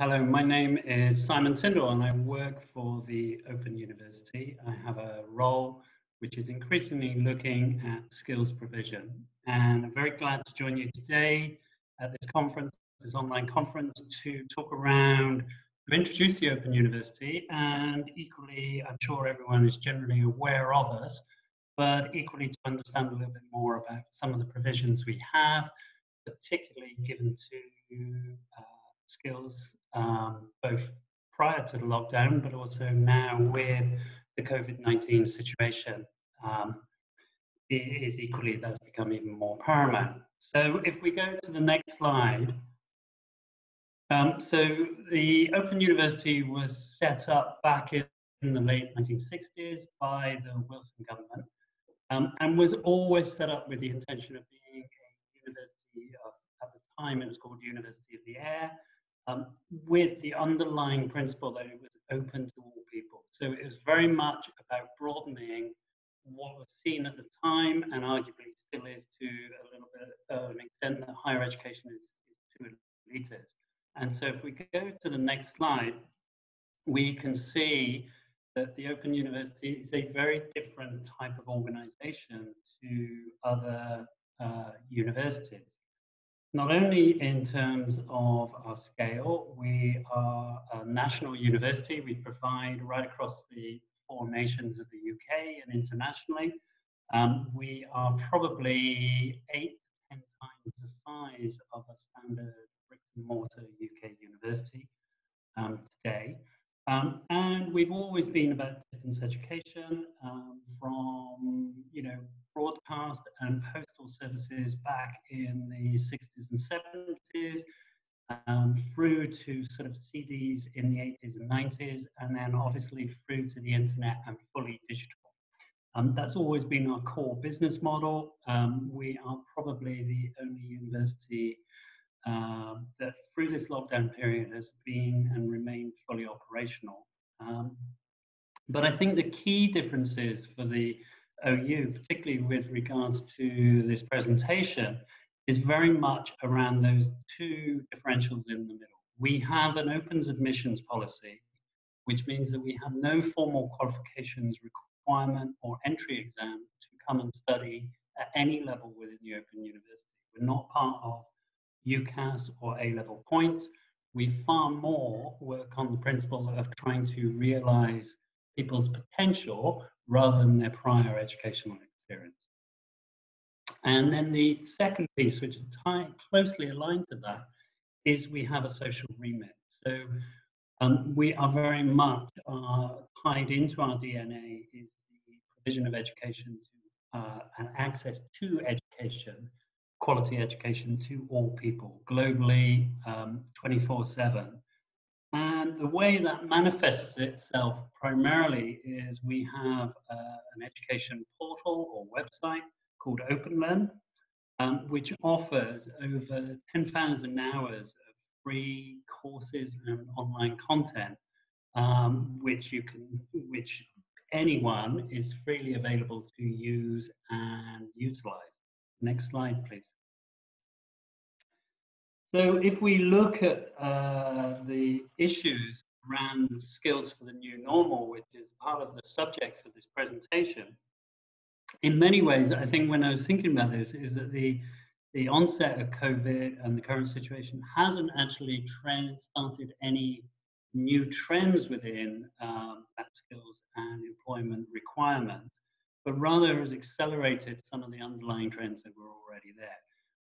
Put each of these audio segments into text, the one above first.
Hello, my name is Simon Tindall and I work for the Open University. I have a role which is increasingly looking at skills provision. And I'm very glad to join you today at this conference, this online conference, to talk around, to introduce the Open University. And equally, I'm sure everyone is generally aware of us, but equally to understand a little bit more about some of the provisions we have, particularly given to skills, both prior to the lockdown, but also now with the COVID-19 situation, it is equally that's become even more paramount. So if we go to the next slide, so the Open University was set up back in the late 1960s by the Wilson government, and was always set up with the intention of being a university of, at the time it was called University of the Air, with the underlying principle that it was open to all people. So it was very much about broadening what was seen at the time, and arguably still is to a little bit of an extent, that higher education is too elitist. And so if we go to the next slide, we can see that the Open University is a very different type of organization to other universities. Not only in terms of our scale, we are a national university. We provide right across the 4 nations of the UK and internationally. We are probably 8 to 10 times the size of a standard bricks and mortar UK university today. And we've always been about distance education, from broadcast and postal services back in the 60s and 70s, through to sort of CDs in the 80s and 90s, and then obviously through to the internet and fully digital. That's always been our core business model. We are probably the only university that through this lockdown period has been and remained fully operational. But I think the key differences for the OU, particularly with regards to this presentation, is very much around those 2 differentials in the middle. We have an opens admissions policy, which means that we have no formal qualifications requirement or entry exam to come and study at any level within the Open University. We're not part of UCAS or A-level points. We far more work on the principle of trying to realize people's potential rather than their prior educational experience. And then the second piece, which is closely aligned to that, is we have a social remit. So we are very much tied into our DNA is the provision of education to, and access to education, quality education to all people globally, 24/7. And the way that manifests itself primarily is we have an education portal or website called OpenLearn, which offers over 10,000 hours of free courses and online content, which anyone is freely available to use and utilize. Next slide, please. So if we look at the issues around skills for the new normal, which is part of the subject for this presentation, in many ways, I think when I was thinking about this, is that the onset of COVID and the current situation hasn't actually started any new trends within that skills and employment requirement, but rather has accelerated some of the underlying trends that were already there.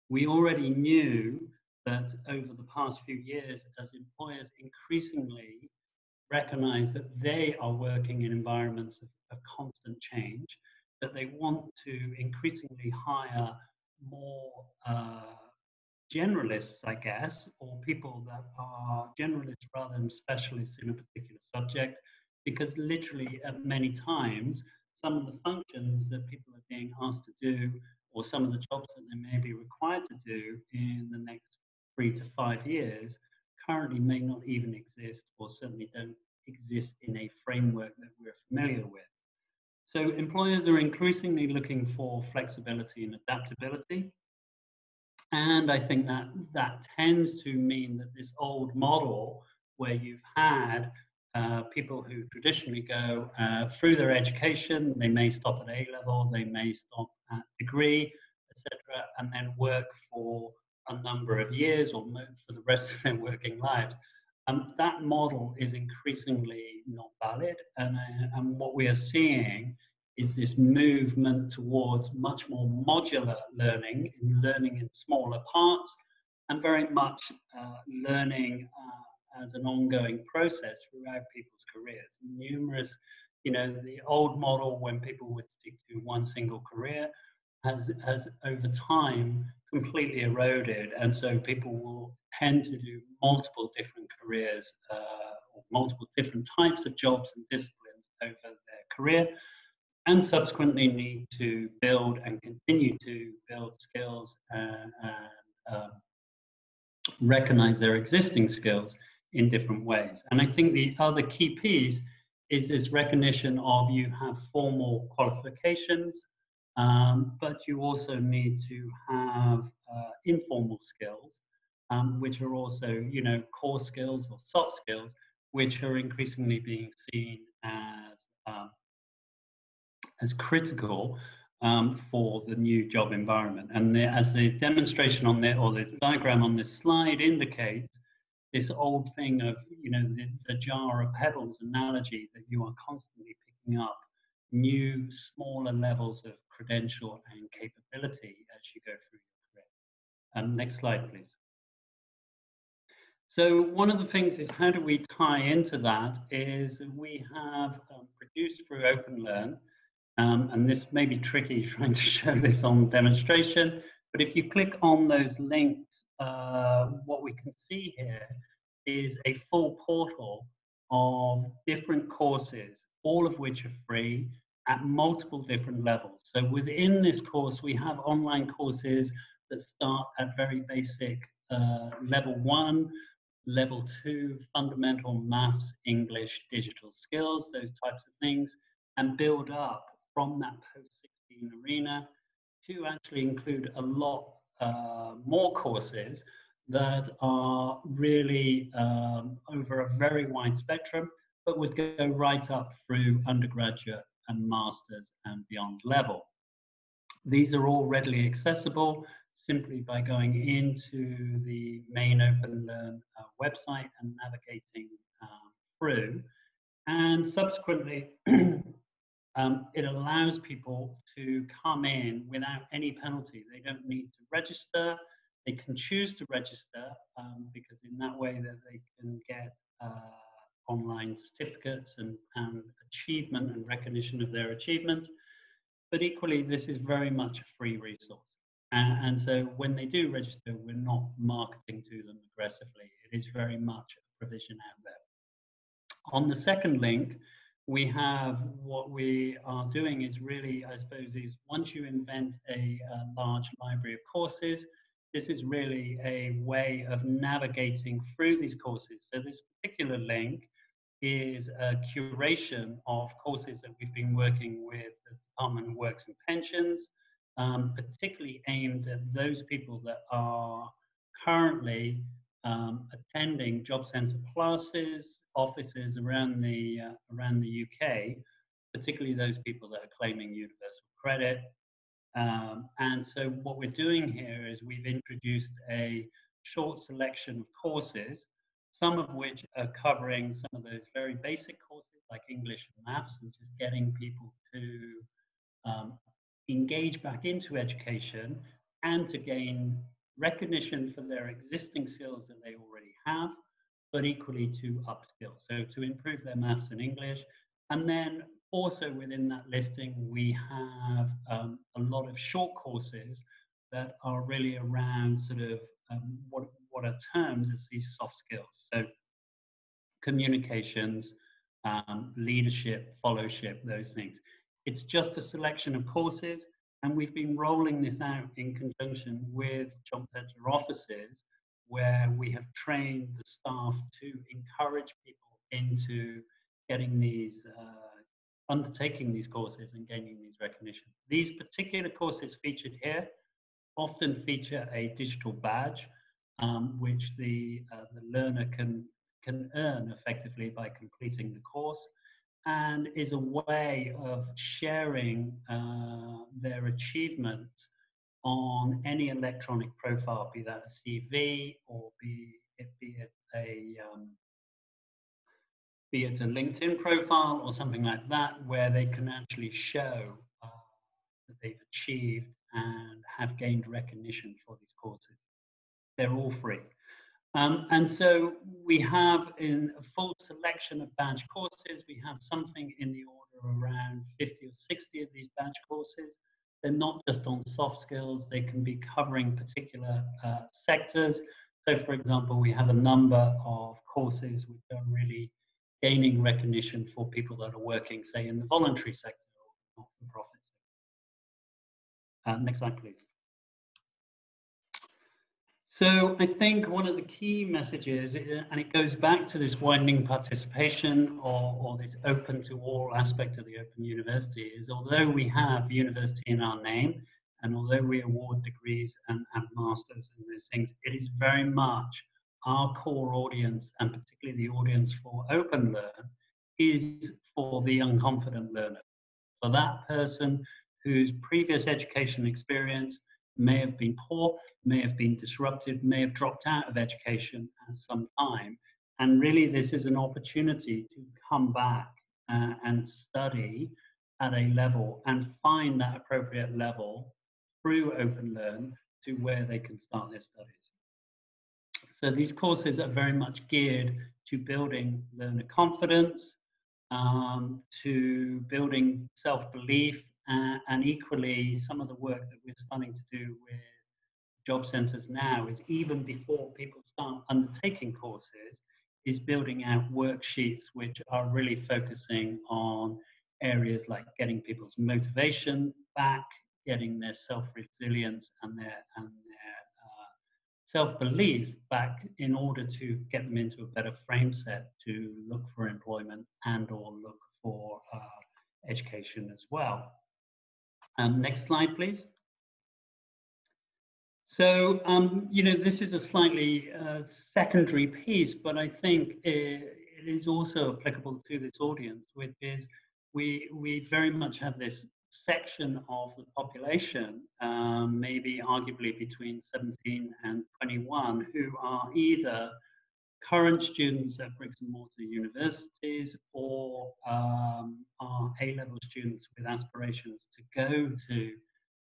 We already knew that over the past few years, as employers increasingly recognize that they are working in environments of constant change, that they want to increasingly hire more generalists, I guess, or people that are generalists rather than specialists in a particular subject, because literally at many times, some of the functions that people are being asked to do, or some of the jobs that they may be required to do in the next 3 to 5 years, currently may not even exist, or certainly don't exist in a framework that we're familiar with. So employers are increasingly looking for flexibility and adaptability. And I think that tends to mean that this old model where you've had people who traditionally go through their education. They may stop at A level, they may stop at degree, etc., and then work for a number of years or for the rest of their working lives. That model is increasingly not valid, and what we are seeing is this movement towards much more modular learning, learning in smaller parts, and very much learning as an ongoing process throughout people's careers. Numerous, the old model when people would stick to one single career has over time completely eroded, and so people will tend to do multiple different careers or multiple different types of jobs and disciplines over their career, and subsequently need to build and continue to build skills and recognize their existing skills in different ways. And I think the other key piece is this recognition of you have formal qualifications, but you also need to have informal skills, which are also, core skills or soft skills, which are increasingly being seen as critical for the new job environment. And as the demonstration on there, or the diagram on this slide indicates, this old thing of, the jar of pebbles analogy, that you are constantly picking up new, smaller levels of credential and capability as you go through your career. Next slide, please. So one of the things is, how do we tie into that, is we have produced through OpenLearn, and this may be tricky trying to show this on demonstration, but if you click on those links, what we can see here is a full portal of different courses, all of which are free at multiple different levels. So within this course, we have online courses that start at very basic level 1, level 2, fundamental maths, English, digital skills, those types of things, and build up from that post-16 arena to actually include a lot more courses that are really over a very wide spectrum, but would go right up through undergraduate and masters and beyond level. These are all readily accessible simply by going into the main OpenLearn website and navigating through. And subsequently, it allows people to come in without any penalty. They don't need to register. They can choose to register because in that way that they can get online certificates and achievement and recognition of their achievements. But equally, this is very much a free resource. And so when they do register, we're not marketing to them aggressively. It is very much a provision out there. On the second link, we have, what we are doing is really, I suppose, is once you invent a large library of courses, this is really a way of navigating through these courses. So this particular link is a curation of courses that we've been working with the Department of Works and Pensions, particularly aimed at those people that are currently attending job centre classes, offices around the UK, particularly those people that are claiming universal credit. And so what we're doing here is we've introduced a short selection of courses, some of which are covering some of those very basic courses like English and maths, and just getting people to engage back into education and to gain recognition for their existing skills that they already have, but equally to upskill, so to improve their maths and English. And then also within that listing, we have a lot of short courses that are really around sort of what are termed as these soft skills. So communications, leadership, fellowship, those things. It's just a selection of courses, and we've been rolling this out in conjunction with job centre offices, where we have trained the staff to encourage people into getting these, undertaking these courses and gaining these recognition. These particular courses featured here often feature a digital badge, which the learner can can earn effectively by completing the course, and is a way of sharing their achievements on any electronic profile, be that a CV or be it a LinkedIn profile or something like that, where they can actually show that they've achieved and have gained recognition for these courses. They're all free. And so we have in a full selection of badge courses, we have something in the order of around 50 or 60 of these badge courses. They're not just on soft skills, they can be covering particular sectors. So for example, we have a number of courses which are really gaining recognition for people that are working, say, in the voluntary sector or not-for-profit sector. Next slide, please. So I think one of the key messages, and it goes back to this widening participation or this open to all aspect of the Open University, is although we have university in our name, and although we award degrees and masters and those things, it is very much our core audience, and particularly the audience for Open Learn, is for the young confident learner. For that person whose previous education experience may have been poor, may have been disrupted, may have dropped out of education at some time. And really this is an opportunity to come back and study at a level and find that appropriate level through Open Learn to where they can start their studies. So these courses are very much geared to building learner confidence, to building self-belief, and equally some of the work that we're starting to do with job centres now is even before people start undertaking courses, is building out worksheets which are really focusing on areas like getting people's motivation back, getting their self-resilience and their self-belief back in order to get them into a better frame set to look for employment and or look for education as well. Next slide, please. So, you know, this is a slightly secondary piece, but I think it is also applicable to this audience, which is we very much have this section of the population, maybe arguably between 17 and 21, who are either current students at bricks and mortar universities or are A-level students with aspirations to go to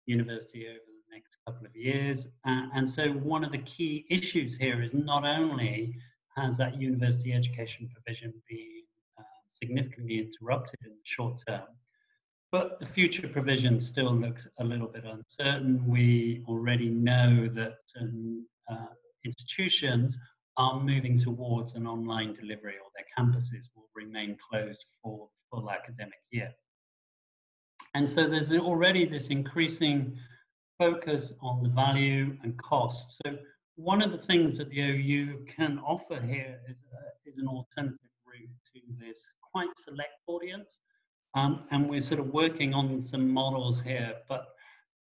university over the next couple of years. And so one of the key issues here is not only has that university education provision been significantly interrupted in the short term, but the future provision still looks a little bit uncertain. We already know that certain institutions are moving towards an online delivery, or their campuses will remain closed for the full academic year. And so there's already this increasing focus on the value and cost. So one of the things that the OU can offer here is an alternative route to this quite select audience. And we're sort of working on some models here, but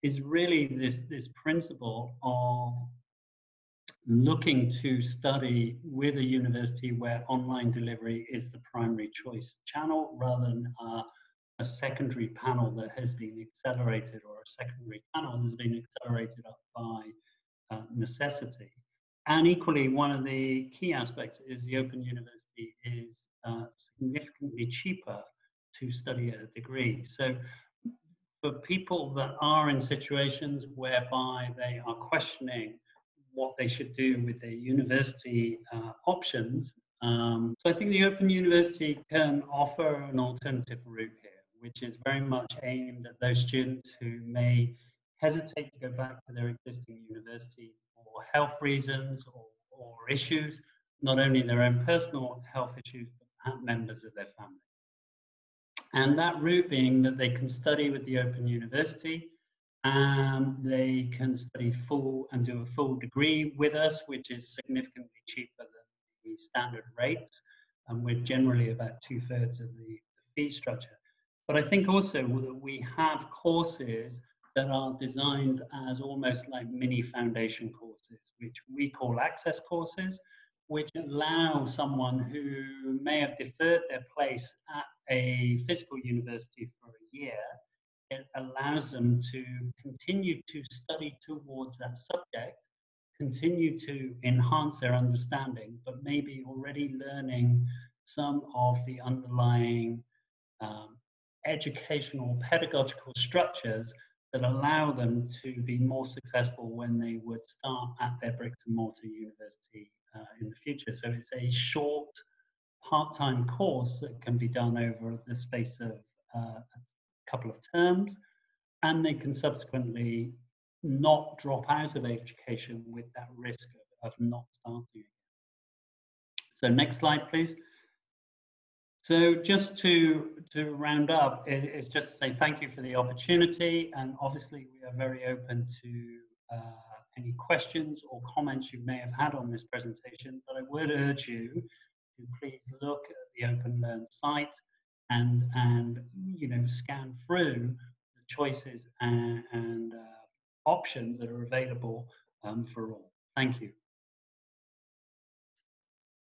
is really this principle of looking to study with a university where online delivery is the primary choice channel, rather than a secondary panel that has been accelerated, or a secondary panel that has been accelerated up by necessity. And equally, one of the key aspects is the Open University is significantly cheaper to study at a degree. So for people that are in situations whereby they are questioning what they should do with their university options, so I think the Open University can offer an alternative route here, which is very much aimed at those students who may hesitate to go back to their existing university for health reasons or issues, not only their own personal health issues, but members of their family. And that route being that they can study with the Open University, they can study full and do a full degree with us, which is significantly cheaper than the standard rates, and we're generally about 2/3 of the fee structure. But I think also that we have courses that are designed as almost like mini foundation courses, which we call access courses, which allow someone who may have deferred their place at a physical university for a year, it allows them to continue to study towards that subject, continue to enhance their understanding, but maybe already learning some of the underlying educational pedagogical structures that allow them to be more successful when they would start at their bricks and mortar university in the future. So it's a short part-time course that can be done over the space of a couple of terms, and they can subsequently not drop out of education with that risk of not starting. So next slide, please. So just to round up, it's just to say thank you for the opportunity, and obviously we are very open to any questions or comments you may have had on this presentation, but I would urge you to please look at the Open Learn site and scan through the choices and options that are available for all. Thank you.